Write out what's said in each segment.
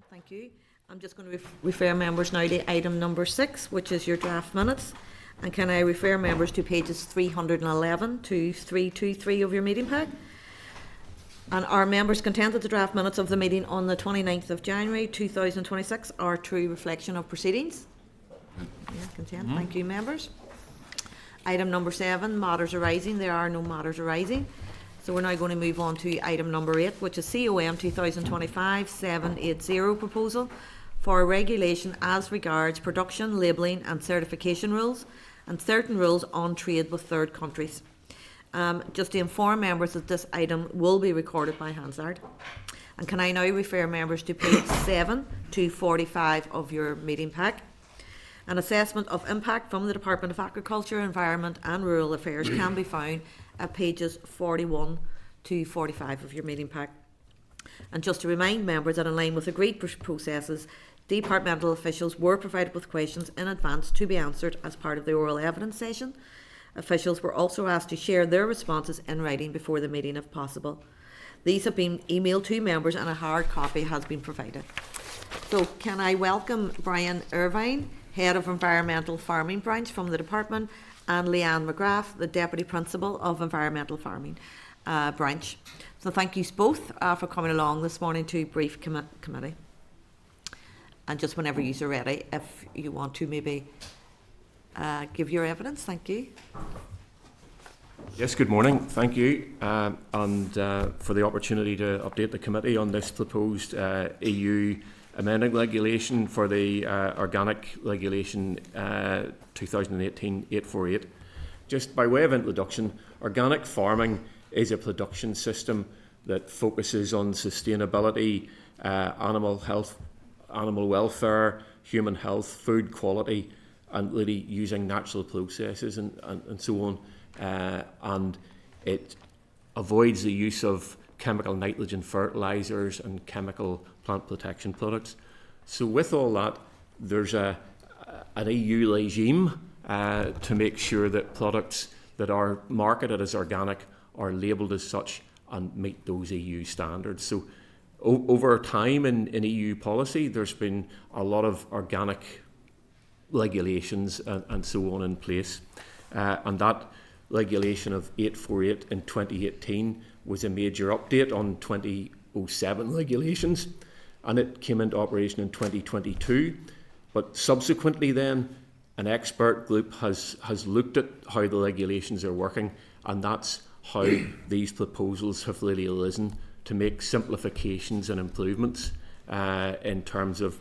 Thank you. I'm just going to refer members now to item number 6, which is your draft minutes. And can I refer members to pages 311 to 323 of your meeting pack? And are members content that the draft minutes of the meeting on the 29th of January 2026 are true reflection of proceedings? Yeah, content. Thank you, members. Item number 7, matters arising. There are no matters arising. So we're now going to move on to item number 8, which is COM 2025-780 proposal for a regulation as regards production, labelling and certification rules and certain rules on trade with third countries. Just to inform members that this item will be recorded by Hansard. And can I now refer members to page 7 to 45 of your meeting pack? An assessment of impact from the Department of Agriculture, Environment and Rural Affairs can be found at pages 41 to 45 of your meeting pack. And just to remind members that in line with agreed processes, departmental officials were provided with questions in advance to be answered as part of the oral evidence session. Officials were also asked to share their responses in writing before the meeting if possible. These have been emailed to members and a hard copy has been provided. So can I welcome Brian Irvine, Head of Environmental Farming Branch from the Department, and Leanne McGrath, the Deputy Principal of Environmental Farming Branch. So thank you both for coming along this morning to brief committee. And just whenever you're ready, if you want to maybe give your evidence. Thank you. Yes, good morning. Thank you, and for the opportunity to update the committee on this proposed EU amending regulation for the organic regulation 2018-848. Just by way of introduction, organic farming is a production system that focuses on sustainability, animal health, animal welfare, human health, food quality, and really using natural processes and so on. And it avoids the use of chemical nitrogen fertilisers and chemical plant protection products. So with all that, there's an EU regime to make sure that products that are marketed as organic are labelled as such and meet those EU standards. So over time in EU policy, there's been a lot of organic regulations and so on in place. And that regulation of 848 in 2018 was a major update on 2007 regulations, and it came into operation in 2022. But subsequently then, an expert group has looked at how the regulations are working, and that's how these proposals have really arisen to make simplifications and improvements in terms of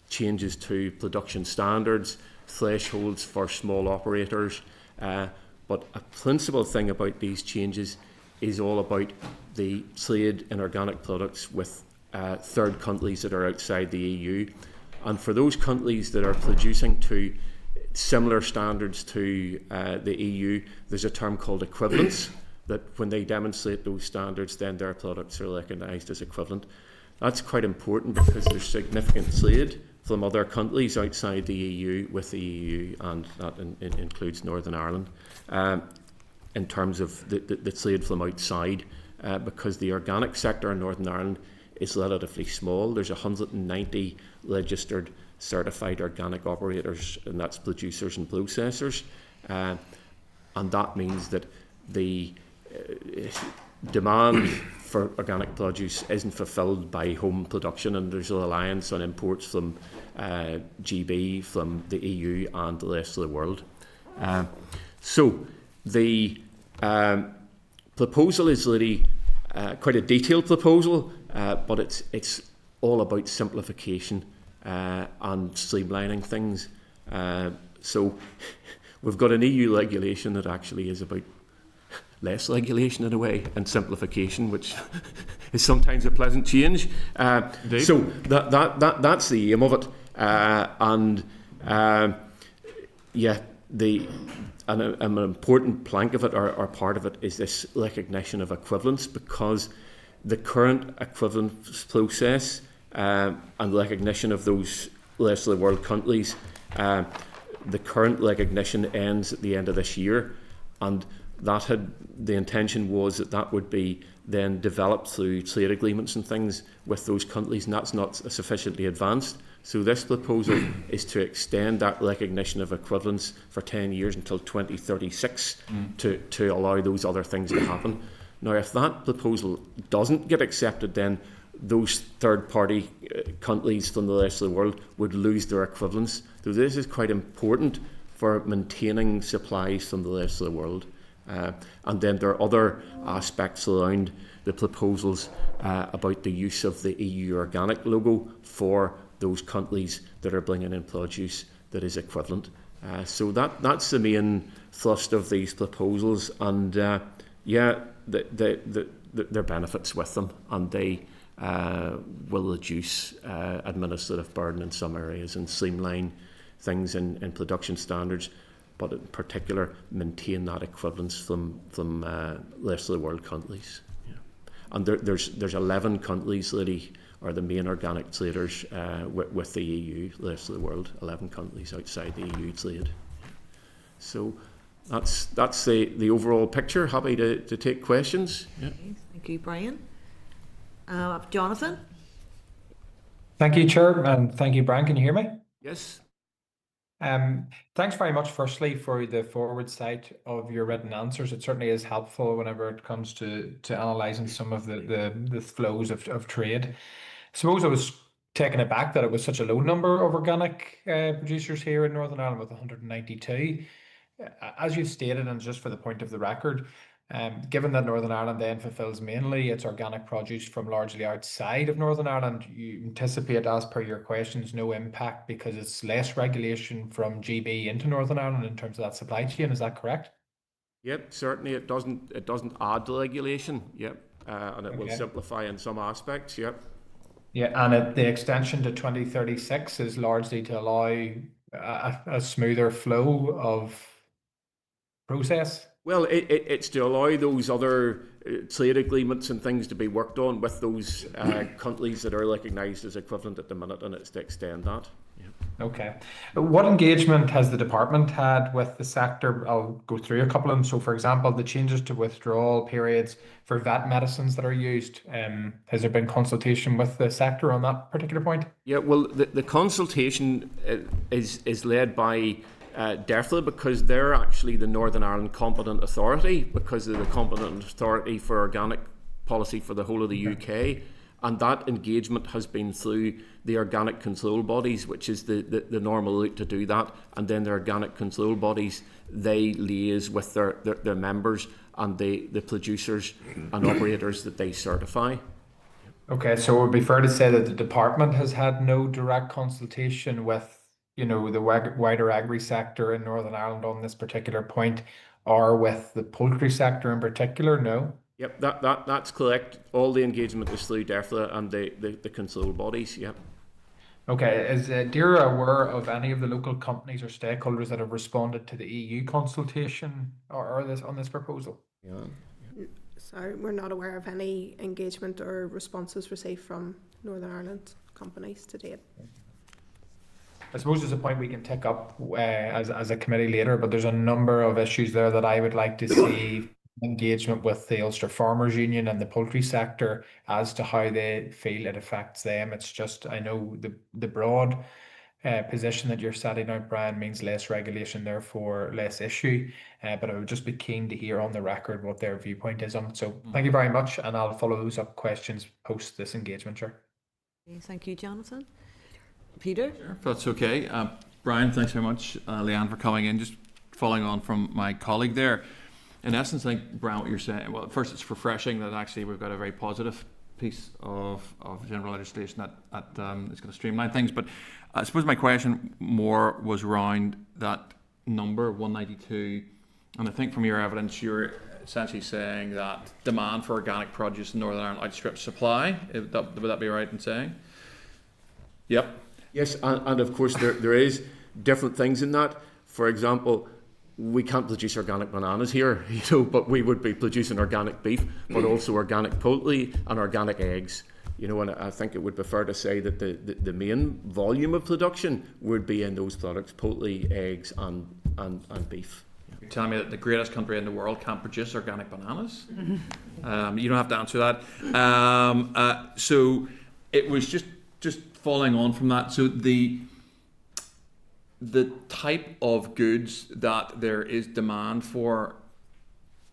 changes to production standards, thresholds for small operators. But a principal thing about these changes is all about the trade in organic products with third countries that are outside the EU. And for those countries that are producing to similar standards to the EU, there's a term called equivalence, that when they demonstrate those standards, then their products are recognised as equivalent. That's quite important because there's significant trade from other countries outside the EU with the EU, and that includes Northern Ireland, in terms of the trade from outside, because the organic sector in Northern Ireland is relatively small. There's 190 registered certified organic operators, and that's producers and processors, and that means that the demand for organic produce isn't fulfilled by home production, and there's a reliance on imports from GB, from the EU and the rest of the world. So the proposal is really quite a detailed proposal, but it's all about simplification and streamlining things. So we've got an EU regulation that actually is about less regulation in a way and simplification, which is sometimes a pleasant change. So that's the aim of it. And an important plank of it, or part of it, is this recognition of equivalence, because the current equivalence process and recognition of those rest of the world countries, the current recognition ends at the end of this year, and the intention was that would be then developed through trade agreements and things with those countries, and that's not sufficiently advanced. So this proposal is to extend that recognition of equivalence for 10 years until 2036 to allow those other things to happen. Now, if that proposal doesn't get accepted, then those third-party countries from the rest of the world would lose their equivalence. So this is quite important for maintaining supplies from the rest of the world. And then there are other aspects around the proposals about the use of the EU organic logo for those countries that are bringing in produce that is equivalent. So that's the main thrust of these proposals, and there are benefits with them, and they will reduce administrative burden in some areas and streamline things in production standards, but in particular maintain that equivalence from rest of the world countries. Yeah. And there's 11 countries really are the main organic traders with the EU, the rest of the world, 11 countries outside the EU trade. So that's the overall picture. Happy to take questions. Yeah. Okay, thank you, Brian. Jonathan? Thank you, Chair, and thank you, Brian. Can you hear me? Yes. Thanks very much, firstly, for the forward sight of your written answers. It certainly is helpful whenever it comes to analysing some of the flows of trade. I suppose I was taken aback that it was such a low number of organic producers here in Northern Ireland, with 192. As you've stated, and just for the point of the record, given that Northern Ireland then fulfills mainly its organic produce from largely outside of Northern Ireland, you anticipate, as per your questions, no impact because it's less regulation from GB into Northern Ireland in terms of that supply chain. Is that correct? Yep, certainly it doesn't add to regulation. Yep, and it will simplify in some aspects. Yep. Yeah, and the extension to 2036 is largely to allow a smoother flow of process. Well, it's to allow those other trade agreements and things to be worked on with those countries that are recognised as equivalent at the minute, and it's to extend that. Yeah. Okay. What engagement has the department had with the sector? I'll go through a couple of them. So, for example, the changes to withdrawal periods for vet medicines that are used. Has there been consultation with the sector on that particular point? Yeah, well, the consultation is led by DEFRA, because they're actually the Northern Ireland competent authority, because they're the competent authority for organic policy for the whole of the UK, and that engagement has been through the organic control bodies, which is the normal route to do that, and then the organic control bodies, they liaise with their members and the producers and operators that they certify. Okay, so it would be fair to say that the department has had no direct consultation with the wider agri sector in Northern Ireland on this particular point, or with the poultry sector in particular? No? Yep, that's correct. All the engagement is through DEFRA and the control bodies, yep. Okay, is DERA aware of any of the local companies or stakeholders that have responded to the EU consultation or on this proposal? Yeah. Sorry, we're not aware of any engagement or responses received from Northern Ireland companies to date. I suppose there's a point we can take up as a committee later, but there's a number of issues there that I would like to see engagement with the Ulster Farmers Union and the poultry sector as to how they feel it affects them. It's just, I know the broad position that you're setting out, Brian, means less regulation, therefore less issue, but I would just be keen to hear on the record what their viewpoint is on it. So thank you very much, and I'll follow those up questions post this engagement, sure. Okay, thank you, Jonathan. Peter? Sure, if that's okay. Brian, thanks very much, Leanne, for coming in. Just following on from my colleague there. In essence, I think, Brian, what you're saying, well, first, it's refreshing that actually we've got a very positive piece of general legislation that is going to streamline things. But I suppose my question more was around that number, 192. And I think from your evidence, you're essentially saying that demand for organic produce in Northern Ireland outstrips supply. Would that be right in saying? Yep. Yes, and of course there is different things in that. For example, we can't produce organic bananas here, but we would be producing organic beef, but also organic poultry and organic eggs. And I think it would be fair to say that the main volume of production would be in those products: poultry, eggs, and beef. Okay. telling me that the greatest country in the world can't produce organic bananas. You don't have to answer that. So it was just following on from that. So the type of goods that there is demand for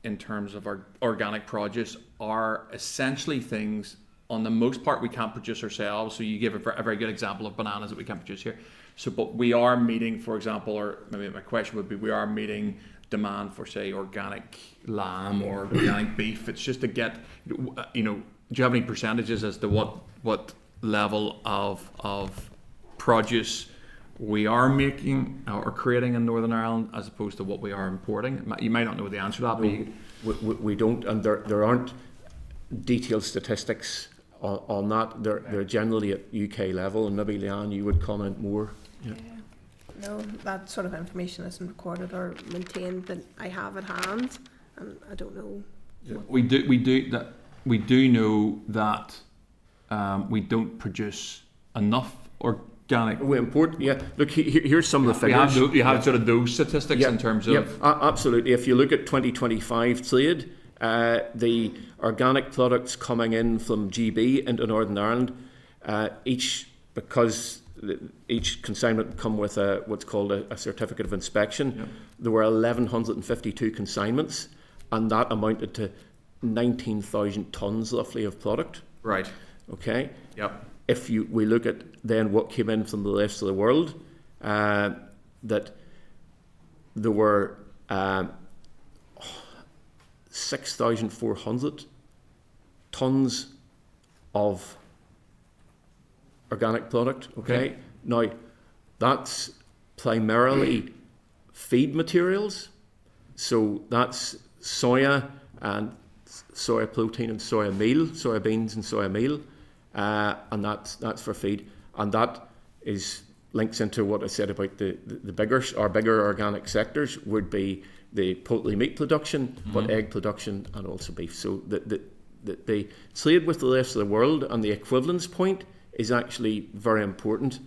in terms of our organic produce are essentially things, on the most part, we can't produce ourselves. So you give a very good example of bananas that we can't produce here. So, but we are meeting, for example, or maybe my question would be, we are meeting demand for, say, organic lamb or organic beef. It's just to get, do you have any percentages as to what level of produce we are making or creating in Northern Ireland as opposed to what we are importing? You might not know the answer to that. No, we don't, and there aren't detailed statistics on that. They're generally at UK level, and maybe Leanne, you would comment more. Yeah. No, that sort of information isn't recorded or maintained that I have at hand, and I don't know. We do know that we don't produce enough organic. We import, yeah. Look, here's some of the figures. You have sort of those statistics in terms of. Absolutely. If you look at 2025 trade, the organic products coming in from GB into Northern Ireland, because each consignment come with what's called a certificate of inspection. Yep. There were 1,152 consignments, and that amounted to 19,000 tonnes roughly of product. Right. Okay. Yep. If we look at then what came in from the rest of the world, that there were 6,400 tonnes of organic product. Okay. Now, that's primarily feed materials. So that's soya and soya protein and soya meal, soya beans and soya meal, and that's for feed. And that links into what I said about the bigger organic sectors would be the poultry meat production, but egg production and also beef. So the trade with the rest of the world and the equivalence point is actually very important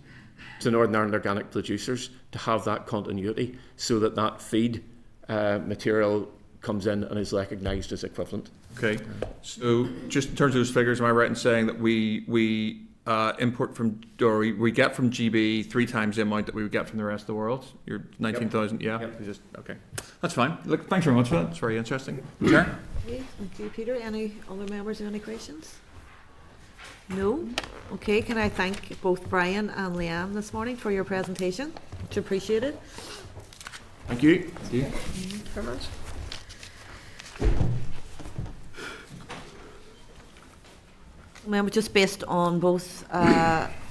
to Northern Ireland organic producers to have that continuity, so that feed material comes in and is recognised as equivalent. Okay, so just in terms of those figures, am I right in saying that we import from, or we get from GB 3 times the amount that we would get from the rest of the world? You're 19,000, yeah? Yep. Okay, that's fine. Look, thanks very much for that. It's very interesting. Chair? Okay, thank you, Peter. Any other members have any questions? No? Okay, can I thank both Brian and Leanne this morning for your presentation? Much appreciated. Thank you. Thank you. Thank you very much. Member, just based on both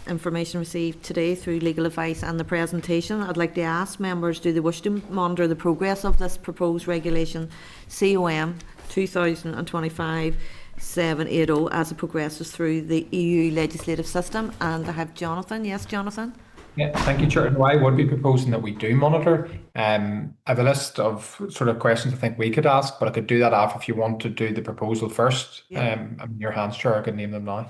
information received today through legal advice and the presentation, I'd like to ask members, do they wish to monitor the progress of this proposed regulation COM 2025-780 as it progresses through the EU legislative system? And I have Jonathan. Yes, Jonathan? Yeah, thank you, Chair. No, I would be proposing that we do monitor. I have a list of sort of questions I think we could ask, but I could do that after if you want to do the proposal first. Yeah. Your hands, Chair, I could name them now.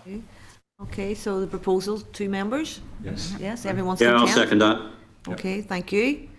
Okay, so the proposal, 2 members? Yes. Yes, everyone's Yeah, content? I'll second that. Okay, thank you.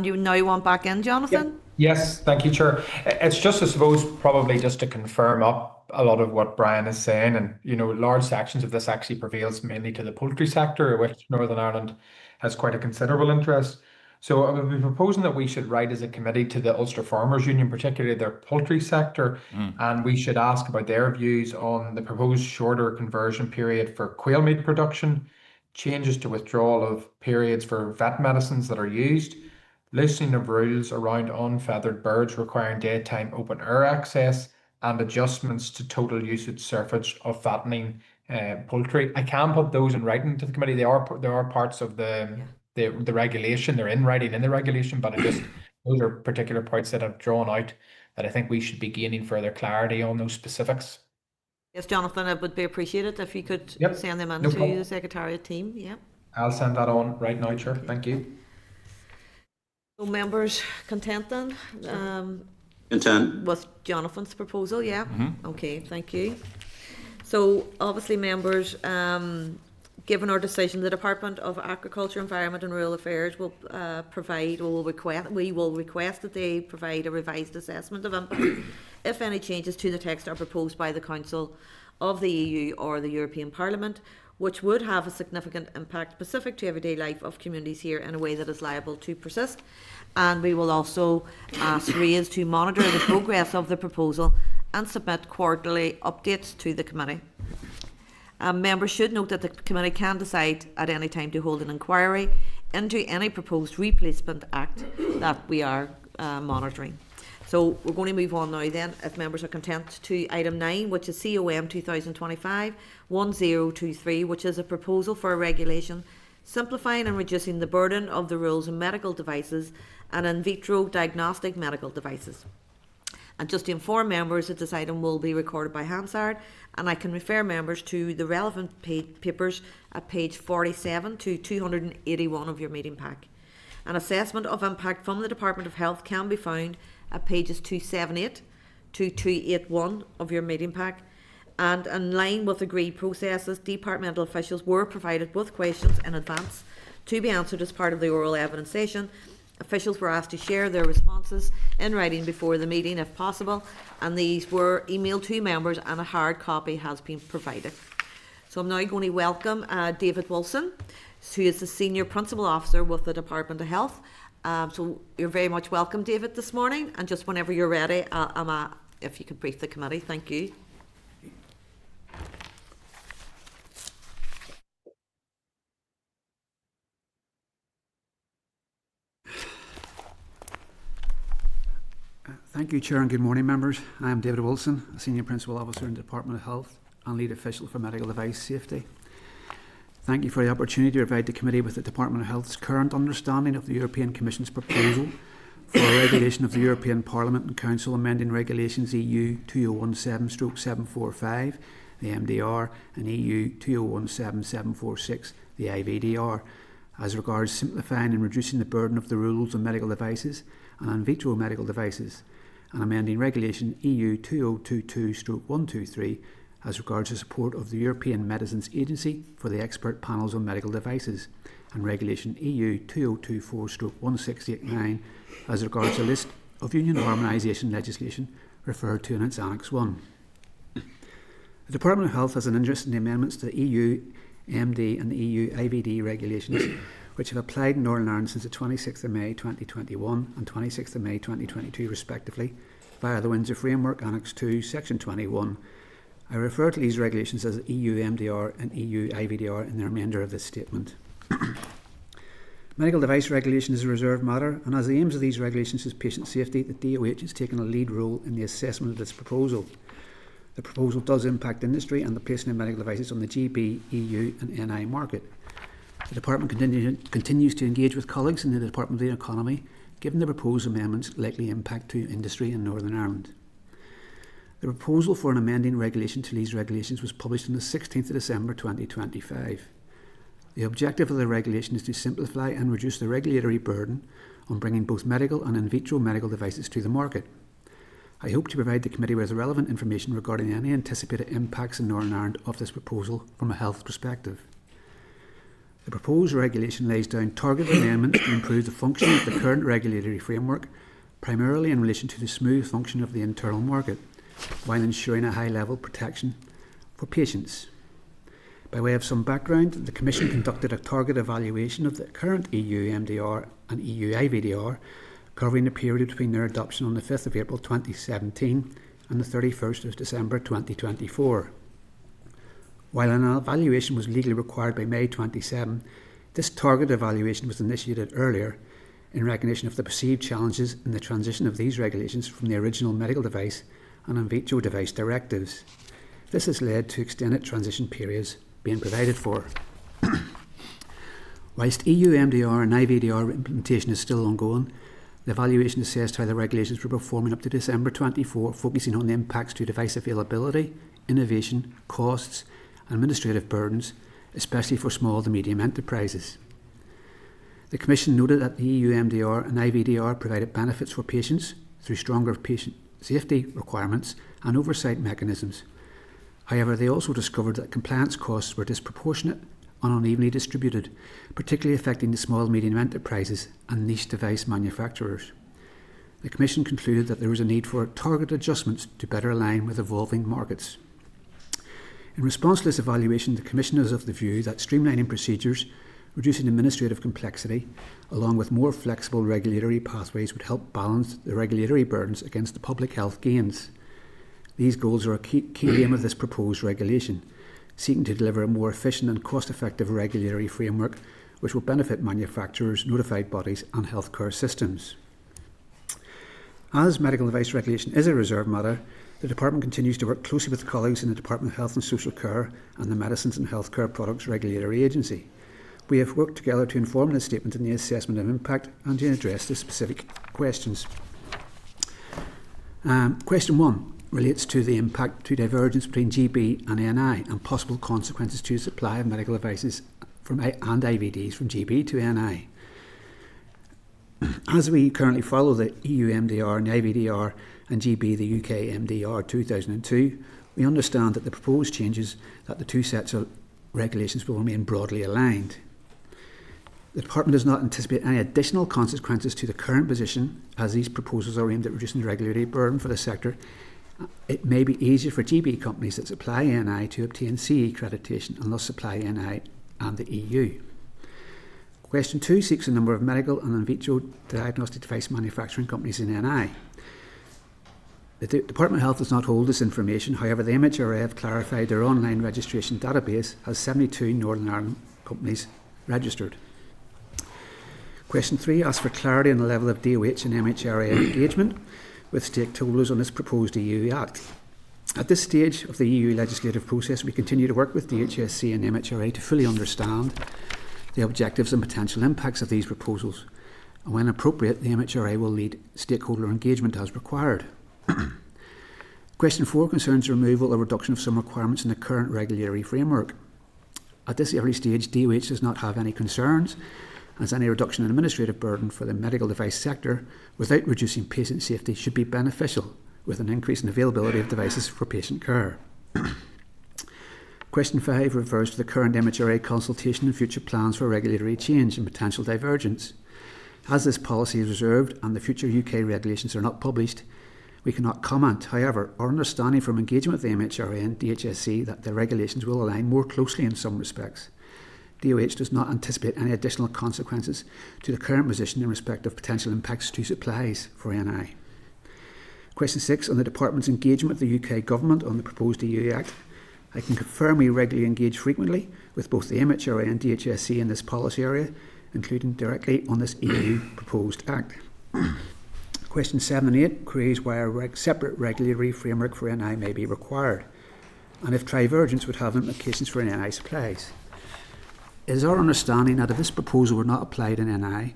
You now want back in, Jonathan? Yes, thank you, Chair. It's just, I suppose, probably just to confirm up a lot of what Brian is saying, and large sections of this actually prevails mainly to the poultry sector, which Northern Ireland has quite a considerable interest. So I would be proposing that we should write as a committee to the Ulster Farmers Union, particularly their poultry sector, and we should ask about their views on the proposed shorter conversion period for quail meat production, changes to withdrawal of periods for vet medicines that are used, loosening of rules around unfeathered birds requiring daytime open air access, and adjustments to total usage surface of fattening poultry. I can put those in writing to the committee. They are parts of the regulation. They're in writing in the regulation, but those are particular points that I've drawn out that I think we should be gaining further clarity on those specifics. Yes, Jonathan, it would be appreciated if you could send them in to the Secretariat team. Yeah. I'll send that on right now, Chair. Thank you. So members content then? Content. With Jonathan's proposal, yeah? Okay, thank you. So obviously members, Given our decision, the Department of Agriculture, Environment and Rural Affairs will we will request that they provide a revised assessment of impact if any changes to the text are proposed by the Council of the EU or the European Parliament, which would have a significant impact specific to everyday life of communities here in a way that is liable to persist. And we will also ask RAISE to monitor the progress of the proposal and submit quarterly updates to the committee. Members should note that the committee can decide at any time to hold an inquiry into any proposed replacement act that we are monitoring. So we're going to move on now then, if members are content, to item 9, which is COM 2025-1023, which is a proposal for a regulation simplifying and reducing the burden of the rules on medical devices and in vitro diagnostic medical devices. And just to inform members that this item will be recorded by Hansard, and I can refer members to the relevant papers at page 47 to 281 of your meeting pack. An assessment of impact from the Department of Health can be found at pages 278 to 281 of your meeting pack. And in line with agreed processes, departmental officials were provided with questions in advance to be answered as part of the oral evidence session. Officials were asked to share their responses in writing before the meeting if possible, and these were emailed to members and a hard copy has been provided. So I'm now going to welcome David Wilson, who is the Senior Principal Officer with the Department of Health. So you're very much welcome, David, this morning, and just whenever you're ready, if you could brief the committee. Thank you. Thank you, Chair, and good morning, members. I am David Wilson, a Senior Principal Officer in the Department of Health and Lead Official for Medical Device Safety. Thank you for the opportunity to provide the Committee with the Department of Health's current understanding of the European Commission's proposal for a regulation of the European Parliament and Council amending Regulations EU 2017/745, the MDR, and EU 2017/746, the IVDR, as regards simplifying and reducing the burden of the rules on medical devices and in vitro medical devices, and amending Regulation EU 2022/123 as regards the support of the European Medicines Agency for the expert panels on medical devices, and Regulation EU 2024/1689 as regards a list of union harmonisation legislation referred to in its Annex 1. The Department of Health has an interest in the amendments to the EU MD and the EU IVD regulations, which have applied in Northern Ireland since the 26th of May 2021 and 26th of May 2022 respectively, via the Windsor Framework Annex 2, Section 21. I refer to these regulations as EU MDR and EU IVDR in the remainder of this statement. Medical device regulation is a reserved matter, and as the aims of these regulations is patient safety, the DOH has taken a lead role in the assessment of this proposal. The proposal does impact industry and the placing of medical devices on the GB, EU and NI market. The Department continues to engage with colleagues in the Department of the Economy, given the proposed amendments' likely impact to industry in Northern Ireland. The proposal for an amending regulation to these regulations was published on the 16th of December 2025. The objective of the regulation is to simplify and reduce the regulatory burden on bringing both medical and in vitro medical devices to the market. I hope to provide the Committee with relevant information regarding any anticipated impacts in Northern Ireland of this proposal from a health perspective. The proposed regulation lays down targeted amendments to improve the function of the current regulatory framework, primarily in relation to the smooth function of the internal market, while ensuring a high level of protection for patients. By way of some background, the Commission conducted a target evaluation of the current EU MDR and EU IVDR, covering the period between their adoption on the 5th of April 2017 and the 31st of December 2024. While an evaluation was legally required by May 27, this target evaluation was initiated earlier in recognition of the perceived challenges in the transition of these regulations from the original medical device and in vitro device directives. This has led to extended transition periods being provided for. Whilst EU MDR and IVDR implementation is still ongoing, the evaluation assessed how the regulations were performing up to December 24, focusing on the impacts to device availability, innovation, costs, and administrative burdens, especially for small to medium enterprises. The Commission noted that the EU MDR and IVDR provided benefits for patients through stronger patient safety requirements and oversight mechanisms. However, they also discovered that compliance costs were disproportionate, and unevenly distributed, particularly affecting the small and medium enterprises and niche device manufacturers. The Commission concluded that there was a need for targeted adjustments to better align with evolving markets. In response to this evaluation, the Commission is of the view that streamlining procedures, reducing administrative complexity, along with more flexible regulatory pathways would help balance the regulatory burdens against the public health gains. These goals are a key aim of this proposed regulation, seeking to deliver a more efficient and cost-effective regulatory framework which will benefit manufacturers, notified bodies and healthcare systems. As medical device regulation is a reserved matter, the Department continues to work closely with colleagues in the Department of Health and Social Care and the Medicines and Healthcare Products Regulatory Agency. We have worked together to inform this statement in the assessment of impact and to address the specific questions. Question 1 relates to the impact to divergence between GB and NI and possible consequences to the supply of medical devices and IVDs from GB to NI. As we currently follow the EU MDR and the IVDR and GB the UK MDR 2002, we understand that the proposed changes that the two sets of regulations will remain broadly aligned. The Department does not anticipate any additional consequences to the current position, as these proposals are aimed at reducing the regulatory burden for the sector. It may be easier for GB companies that supply NI to obtain CE accreditation and thus supply NI and the EU. Question 2 seeks a number of medical and in vitro diagnostic device manufacturing companies in NI. The Department of Health does not hold this information, however the MHRA have clarified their online registration database has 72 Northern Ireland companies registered. Question 3 asks for clarity on the level of DOH and MHRA engagement with stakeholders on this proposed EU Act. At this stage of the EU legislative process, we continue to work with DHSC and MHRA to fully understand the objectives and potential impacts of these proposals, and when appropriate, the MHRA will lead stakeholder engagement as required. Question 4 concerns the removal or reduction of some requirements in the current regulatory framework. At this early stage, DOH does not have any concerns, as any reduction in administrative burden for the medical device sector without reducing patient safety should be beneficial, with an increase in availability of devices for patient care. Question 5 refers to the current MHRA consultation and future plans for regulatory change and potential divergence. As this policy is reserved and the future UK regulations are not published, we cannot comment. However, our understanding from engagement with the MHRA and DHSC that the regulations will align more closely in some respects. DOH does not anticipate any additional consequences to the current position in respect of potential impacts to supplies for NI. Question 6 on the Department's engagement with the UK Government on the proposed EU Act. I can confirm we regularly engage frequently with both the MHRA and DHSC in this policy area, including directly on this EU proposed Act. Questions 7 and 8 queries why a separate regulatory framework for NI may be required, and if divergence would have implications for NI supplies. It is our understanding that if this proposal were not applied in NI,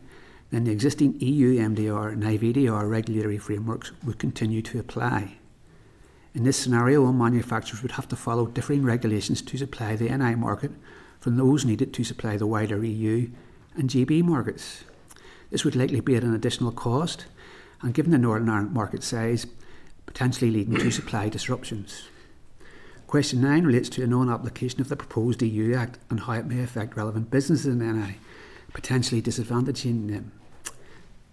then the existing EU MDR and IVDR regulatory frameworks would continue to apply. In this scenario, all manufacturers would have to follow differing regulations to supply the NI market from those needed to supply the wider EU and GB markets. This would likely be at an additional cost, and given the Northern Ireland market size, potentially leading to supply disruptions. Question 9 relates to the non-application of the proposed EU Act and how it may affect relevant businesses in NI, potentially disadvantaging them.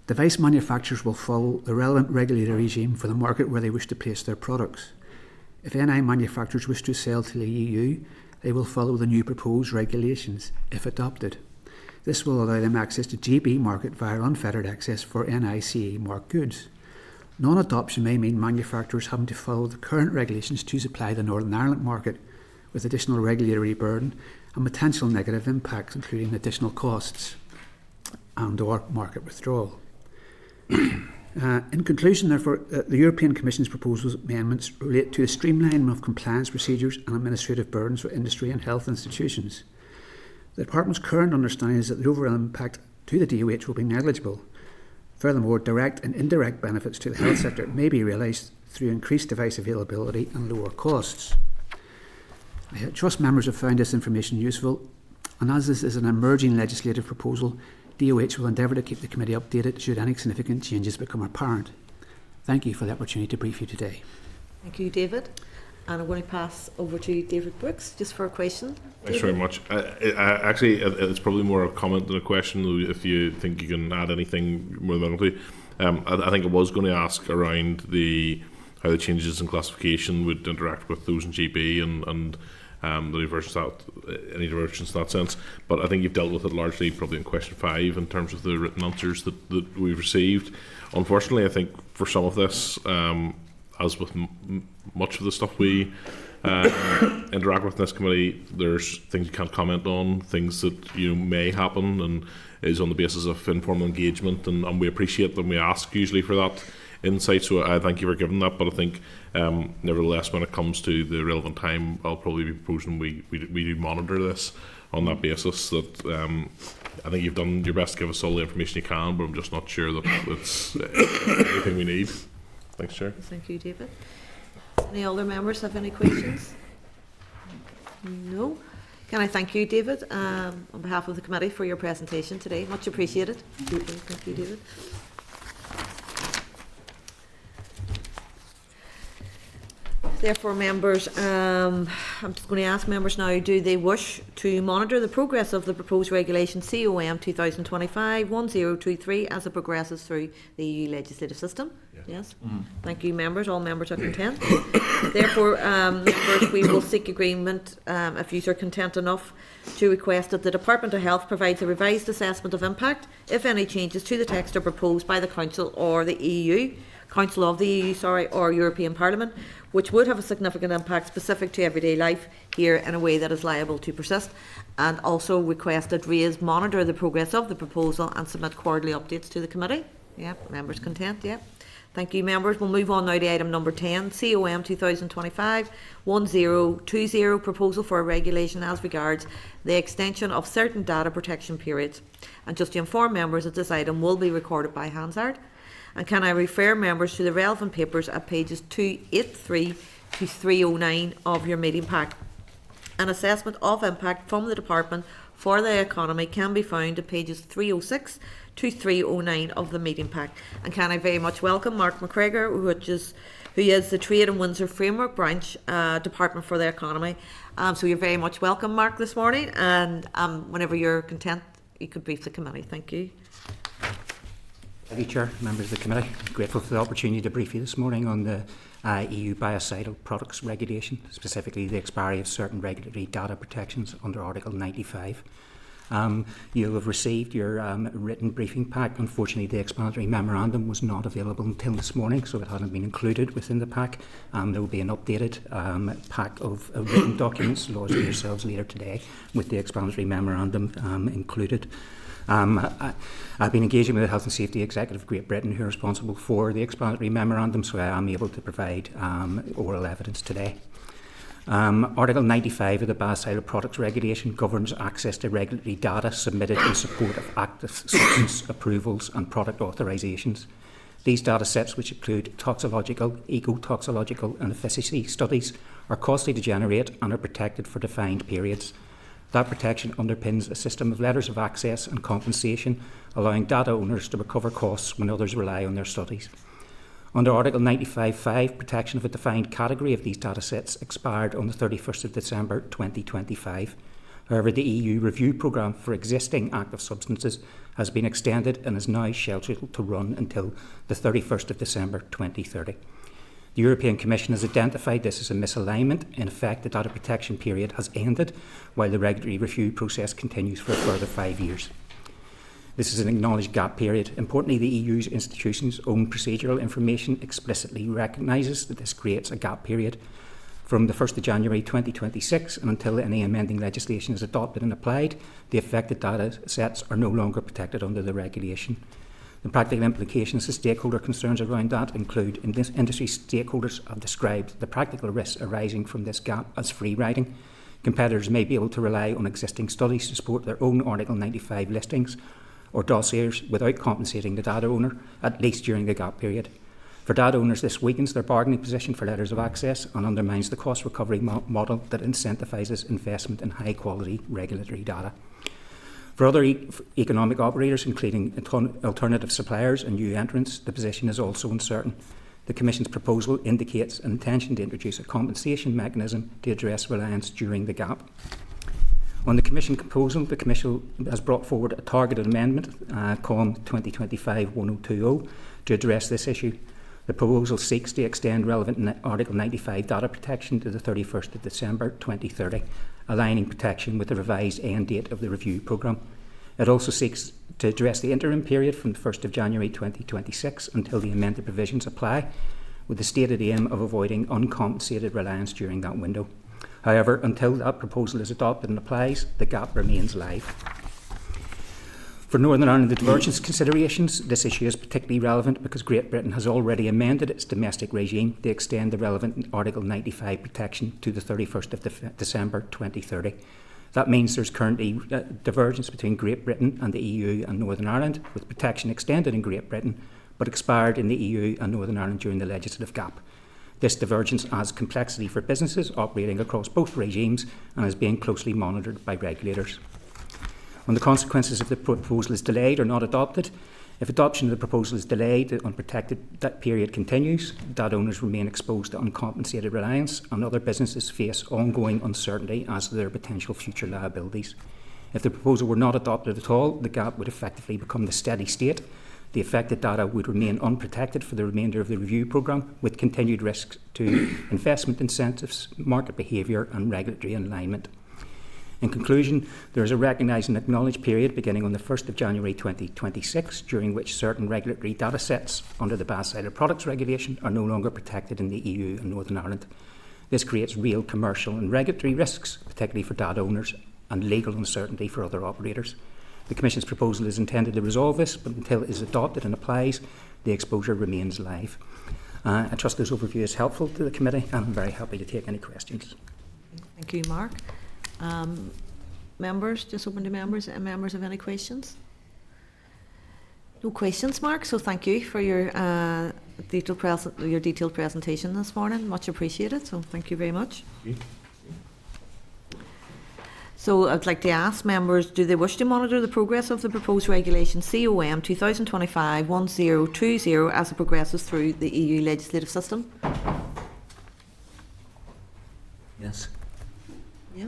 Device manufacturers will follow the relevant regulatory regime for the market where they wish to place their products. If NI manufacturers wish to sell to the EU, they will follow the new proposed regulations, if adopted. This will allow them access to GB market via unfettered access for NICE marked goods. Non-adoption may mean manufacturers having to follow the current regulations to supply the Northern Ireland market, with additional regulatory burden and potential negative impacts, including additional costs and or market withdrawal. In conclusion, therefore, the European Commission's proposals amendments relate to a streamlining of compliance procedures and administrative burdens for industry and health institutions. The Department's current understanding is that the overall impact to the DOH will be negligible. Furthermore, direct and indirect benefits to the health sector may be realised through increased device availability and lower costs. I trust members have found this information useful, and as this is an emerging legislative proposal, DOH will endeavour to keep the committee updated should any significant changes become apparent. Thank you for the opportunity to brief you today. Thank you, David. And I'm going to pass over to David Brooks just for a question. Thanks very much. Actually, it's probably more a comment than a question, though, if you think you can add anything more than that. I think I was going to ask around how the changes in classification would interact with those in GB and the any divergence in that sense. But I think you've dealt with it largely probably in question 5 in terms of the written answers that we've received. Unfortunately, I think for some of this, as with much of the stuff we interact with in this committee, there's things you can't comment on, things that may happen, and is on the basis of informal engagement, and we appreciate them. We ask usually for that insight, so I thank you for giving that. But I think nevertheless, when it comes to the relevant time, I'll probably be proposing we do monitor this on that basis. That I think you've done your best to give us all the information you can, but I'm just not sure that it's everything we need. Thanks, Chair. Thank you, David. Any other members have any questions? No. Can I thank you, David, on behalf of the committee for your presentation today. Much appreciated. Thank you, David. Therefore, members, I'm just going to ask members now, do they wish to monitor the progress of the proposed regulation COM 2025-1023 as it progresses through the EU legislative system? Yes. Thank you, members. All members are content. Therefore, members, we will seek agreement, if you are content enough, to request that the Department of Health provides a revised assessment of impact if any changes to the text are proposed by the Council or the EU, Council of the EU, or European Parliament, which would have a significant impact specific to everyday life here in a way that is liable to persist, and also request that RAISE monitor the progress of the proposal and submit quarterly updates to the committee. Yeah, members content, yeah. Thank you, members. We'll move on now to item number 10, COM 2025-1020, proposal for a regulation as regards the extension of certain data protection periods. And just to inform members that this item will be recorded by Hansard. And can I refer members to the relevant papers at pages 283 to 309 of your meeting pack. An assessment of impact from the Department for the Economy can be found at pages 306 to 309 of the meeting pack. And can I very much welcome Mark McGregor, who is the Trade and Windsor Framework Branch Department for the Economy. So you're very much welcome, Mark, this morning, and whenever you're content, you could brief the committee. Thank you. Thank you, Chair, members of the committee. I'm grateful for the opportunity to brief you this morning on the EU biocidal products regulation, specifically the expiry of certain regulatory data protections under Article 95. You'll have received your written briefing pack. Unfortunately, the explanatory memorandum was not available until this morning, so it hadn't been included within the pack. There will be an updated pack of written documents lodged with yourselves later today with the explanatory memorandum included. I've been engaging with the Health and Safety Executive of Great Britain, who are responsible for the explanatory memorandum, so I am able to provide oral evidence today. Article 95 of the Biocidal Products Regulation governs access to regulatory data submitted in support of active substance approvals and product authorisations. These data sets, which include toxicological, ecotoxicological and efficacy studies, are costly to generate and are protected for defined periods. That protection underpins a system of letters of access and compensation, allowing data owners to recover costs when others rely on their studies. Under Article 95.5, protection of a defined category of these datasets expired on the 31st of December 2025. However, the EU review programme for existing active substances has been extended and is now scheduled to run until the 31st of December 2030. The European Commission has identified this as a misalignment. In effect, the data protection period has ended while the regulatory review process continues for a further 5 years. This is an acknowledged gap period. Importantly, the EU's institutions' own procedural information explicitly recognises that this creates a gap period. From the 1st of January 2026 and until any amending legislation is adopted and applied, the affected data sets are no longer protected under the regulation. The practical implications of stakeholder concerns around that include industry stakeholders have described the practical risks arising from this gap as free riding. Competitors may be able to rely on existing studies to support their own Article 95 listings or dossiers without compensating the data owner, at least during the gap period. For data owners, this weakens their bargaining position for letters of access and undermines the cost recovery model that incentivises investment in high quality regulatory data. For other economic operators, including alternative suppliers and new entrants, the position is also uncertain. The Commission's proposal indicates an intention to introduce a compensation mechanism to address reliance during the gap. On the Commission proposal, the Commission has brought forward a targeted amendment, COM 2025-1020, to address this issue. The proposal seeks to extend relevant Article 95 data protection to the 31st of December 2030, aligning protection with the revised end date of the review programme. It also seeks to address the interim period from the 1st of January 2026 until the amended provisions apply, with the stated aim of avoiding uncompensated reliance during that window. However, until that proposal is adopted and applies, the gap remains live. For Northern Ireland, the divergence considerations, this issue is particularly relevant because Great Britain has already amended its domestic regime to extend the relevant Article 95 protection to the 31st of December 2030. That means there's currently a divergence between Great Britain and the EU and Northern Ireland, with protection extended in Great Britain but expired in the EU and Northern Ireland during the legislative gap. This divergence adds complexity for businesses operating across both regimes and is being closely monitored by regulators. When the consequences of the proposal is delayed or not adopted, if adoption of the proposal is delayed, the unprotected that period continues, data owners remain exposed to uncompensated reliance, and other businesses face ongoing uncertainty as to their potential future liabilities. If the proposal were not adopted at all, the gap would effectively become the steady state. The affected data would remain unprotected for the remainder of the review programme, with continued risks to investment incentives, market behaviour and regulatory alignment. In conclusion, there is a recognised and acknowledged period beginning on the 1st of January 2026, during which certain regulatory data sets under the Biocidal Products Regulation are no longer protected in the EU and Northern Ireland. This creates real commercial and regulatory risks, particularly for data owners, and legal uncertainty for other operators. The Commission's proposal is intended to resolve this, but until it is adopted and applies, the exposure remains live. I trust this overview is helpful to the committee, and I'm very happy to take any questions. Thank you, Mark. Members, just open to members. Members have any questions? No questions, Mark. So thank you for your detailed presentation this morning. Much appreciated. So thank you very much. So I'd like to ask members: do they wish to monitor the progress of the proposed regulation COM 2025-1020 as it progresses through the EU legislative system? Yes. Yeah.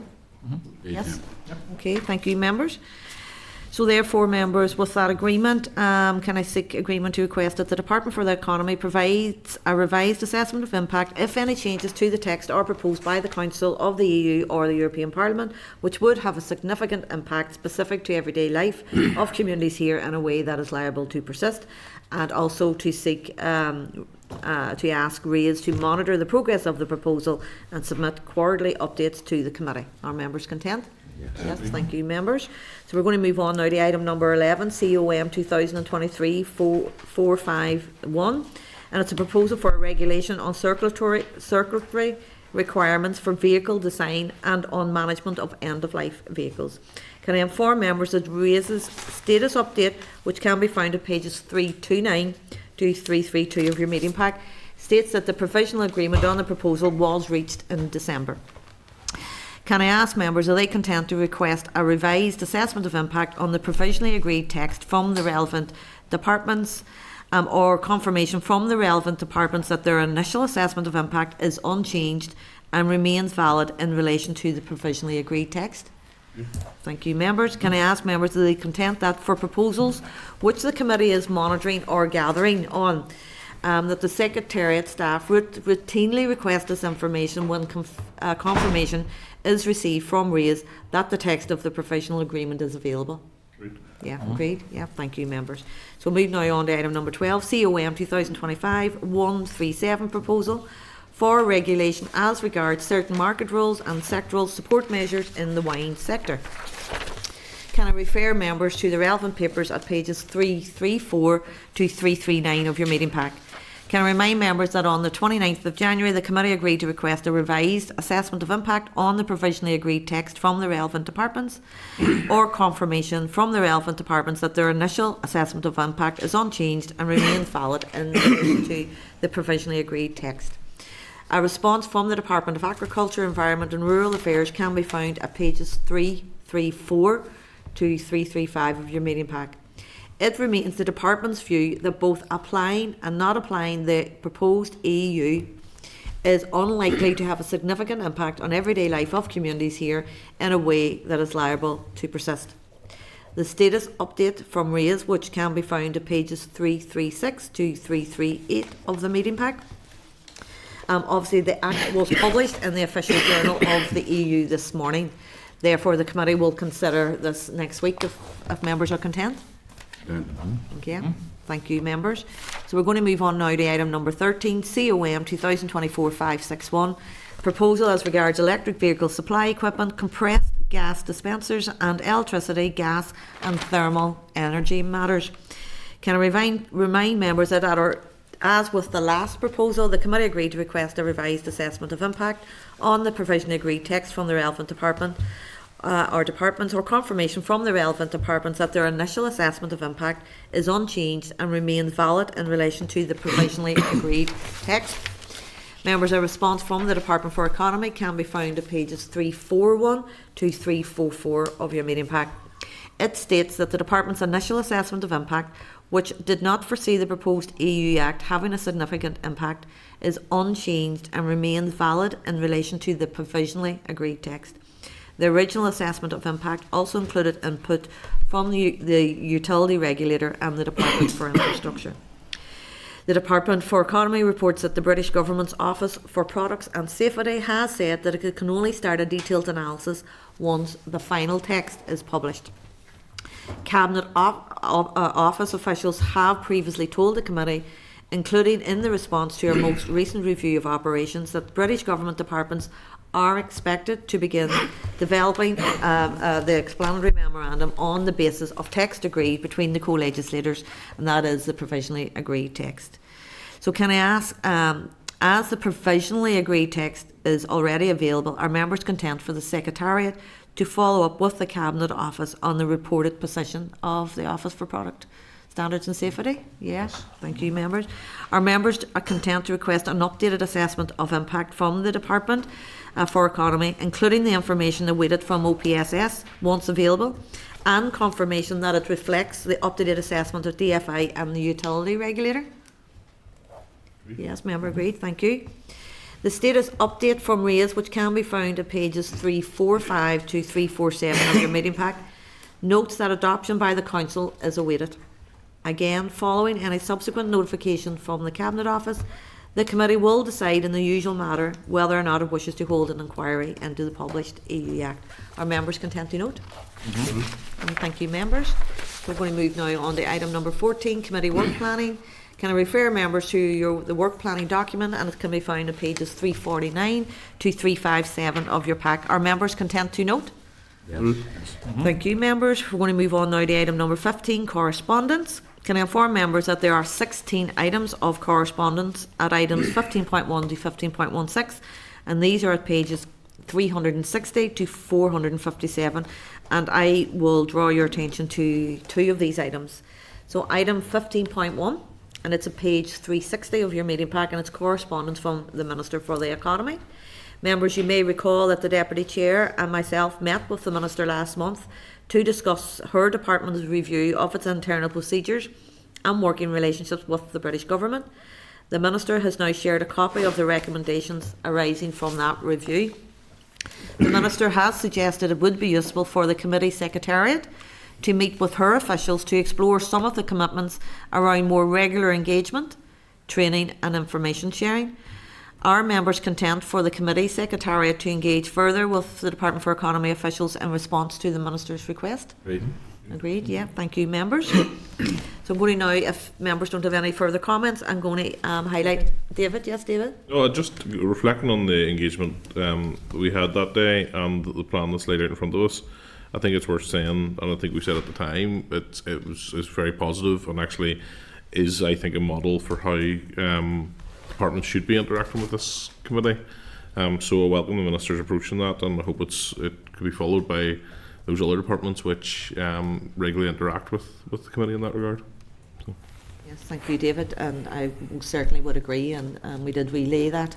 Yes. Okay, thank you, members. So therefore, members, with that agreement, can I seek agreement to request that the Department for the Economy provides a revised assessment of impact if any changes to the text are proposed by the Council of the EU or the European Parliament, which would have a significant impact specific to everyday life of communities here in a way that is liable to persist, and also to seek to ask RAISE to monitor the progress of the proposal and submit quarterly updates to the committee. Are members content? Yes, thank you, members. So we're going to move on now to item number 11, COM 2023-451, and it's a proposal for a regulation on circulatory requirements for vehicle design and on management of end-of-life vehicles. Can I inform members that RAISE's status update, which can be found at pages 329 to 332 of your meeting pack, states that the provisional agreement on the proposal was reached in December. Can I ask members, are they content to request a revised assessment of impact on the provisionally agreed text from the relevant departments, or confirmation from the relevant departments that their initial assessment of impact is unchanged and remains valid in relation to the provisionally agreed text? Thank you, members. Can I ask members, are they content that for proposals which the committee is monitoring or gathering on, that the Secretariat staff routinely request this information when confirmation is received from RAISE that the text of the provisional agreement is available? Agreed. Yeah, agreed. Yeah, thank you, members. So move now on to item number 12, COM 2025-137 proposal for regulation as regards certain market rules and sectoral support measures in the wine sector. Can I refer members to the relevant papers at pages 334 to 339 of your meeting pack? Can I remind members that on the 29th of January, the committee agreed to request a revised assessment of impact on the provisionally agreed text from the relevant departments, or confirmation from the relevant departments that their initial assessment of impact is unchanged and remains valid in relation to the provisionally agreed text. A response from the Department of Agriculture, Environment and Rural Affairs can be found at pages 334 to 335 of your meeting pack. it remains the Department's view that both applying and not applying the proposed EU is unlikely to have a significant impact on everyday life of communities here in a way that is liable to persist. The status update from RAISE, which can be found at pages 336 to 338 of the meeting pack. Obviously, the Act was published in the official journal of the EU this morning. Therefore, the committee will consider this next week if members are content. Okay. Thank you, members. So we're going to move on now to item number 13, COM 2024-561, proposal as regards electric vehicle supply equipment, compressed gas dispensers and electricity, gas and thermal energy matters. Can I remind members that as with the last proposal, the committee agreed to request a revised assessment of impact on the provisionally agreed text from the relevant department or departments, or confirmation from the relevant departments that their initial assessment of impact is unchanged and remains valid in relation to the provisionally agreed text. Members, a response from the Department for Economy can be found at pages 341 to 344 of your meeting pack. It states that the Department's initial assessment of impact, which did not foresee the proposed EU Act having a significant impact, is unchanged and remains valid in relation to the provisionally agreed text. The original assessment of impact also included input from the utility regulator and the Department for Infrastructure. The Department for Economy reports that the British Government's Office for Products and Safety has said that it can only start a detailed analysis once the final text is published. Cabinet Office officials have previously told the committee, including in the response to our most recent review of operations, that British Government departments are expected to begin developing the explanatory memorandum on the basis of text agreed between the co-legislators, and that is the provisionally agreed text. So can I ask, as the provisionally agreed text is already available, are members content for the Secretariat to follow up with the Cabinet Office on the reported position of the Office for Product Standards and Safety? Yes, thank you, members. Are members content to request an updated assessment of impact from the Department for Economy, including the information awaited from OPSS once available, and confirmation that it reflects the up-to-date assessment of DFI and the utility regulator? Yes, member agreed, thank you. The status update from RAISE, which can be found at pages 345 to 347 of your meeting pack, notes that adoption by the Council is awaited. Again, following any subsequent notification from the Cabinet Office, the committee will decide in the usual matter whether or not it wishes to hold an inquiry into the published EU Act. Are members content to note? And thank you, members. We're going to move now on to item number 14, committee work planning. Can I refer members to the work planning document, and it can be found at pages 349 to 357 of your pack. Are members content to note? Yes. Thank you, members. We're going to move on now to item number 15, correspondence. Can I inform members that there are 16 items of correspondence at items 15.1 to 15.16, and these are at pages 360 to 457, and I will draw your attention to two of these items. So item 15.1, and it's at page 360 of your meeting pack, and it's correspondence from the Minister for the Economy. Members, you may recall that the Deputy Chair and myself met with the Minister last month to discuss her department's review of its internal procedures and working relationships with the British Government. The Minister has now shared a copy of the recommendations arising from that review. The Minister has suggested it would be useful for the Committee Secretariat to meet with her officials to explore some of the commitments around more regular engagement, training and information sharing. Are members content for the Committee Secretariat to engage further with the Department for Economy officials in response to the Minister's request? Agreed. Agreed, yeah. Thank you, members. So I'm going to now, if members don't have any further comments, I'm going to highlight David. Yes, David? No, just reflecting on the engagement that we had that day and the plan that's laid out in front of us, I think it's worth saying, and I think we said at the time, it's very positive and actually is, I think, a model for how departments should be interacting with this committee. So I welcome the Minister's approach in that, and I hope it could be followed by those other departments which regularly interact with the committee in that regard. So. Yes, thank you, David, and I certainly would agree, and we did relay that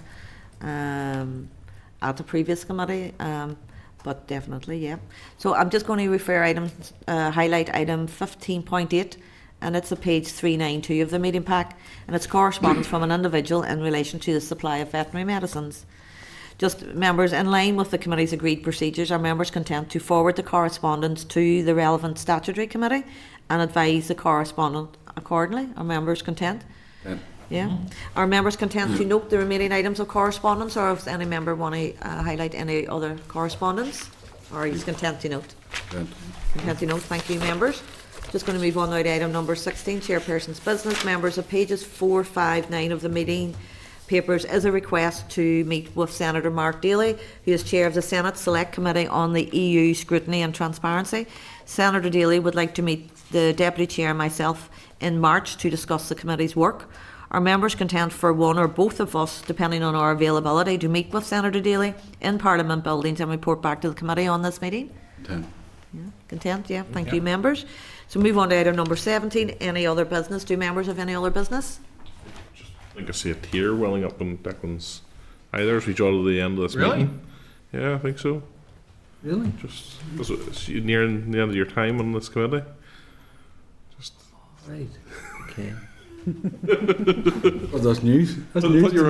at the previous committee, but definitely, yeah. So I'm just going to highlight item 15.8, and it's at page 392 of the meeting pack, and it's correspondence from an individual in relation to the supply of veterinary medicines. Just members, in line with the committee's agreed procedures, are members content to forward the correspondence to the relevant statutory committee and advise the correspondent accordingly? Are members content? Yeah. Are members content to note the remaining items of correspondence, or if any member want to highlight any other correspondence? Or are you content to note? Content to note. Thank you, members. Just going to move on now to item number 16, Chairperson's Business. Members, of pages 4, 5, 9 of the meeting papers is a request to meet with Senator Mark Daly, who is Chair of the Senate Select Committee on the EU Scrutiny and Transparency. Senator Daly would like to meet the Deputy Chair and myself in March to discuss the committee's work. Are members content for one or both of us, depending on our availability, to meet with Senator Daly in Parliament buildings and report back to the committee on this meeting? Content. Yeah. Content, yeah. Thank you, members. So move on to item number 17. Any other business? Do members have any other business? I think I see a tear welling up in Declan's eye there as we draw to the end of this meeting. Yeah, I think so. Really? Just it's nearing the end of your time on this committee. Just Right. Okay. Well, that's news. That's news thought you were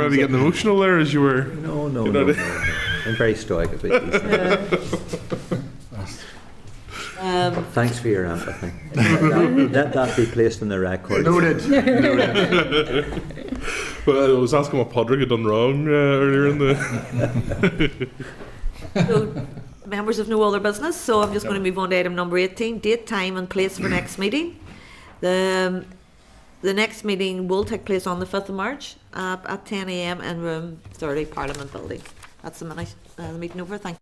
already getting emotional there as you were. No. I'm very stoic about these things. Thanks for your empathy. Let that be placed in the record. Noted. Well, I was asking what Podrick had done wrong earlier in the. So, members have no other business, so I'm just going to move on to item number 18, date, time and place for next meeting. The next meeting will take place on the 5th of March at 10 AM in room 30 Parliament building. That's the meeting over. Thank you.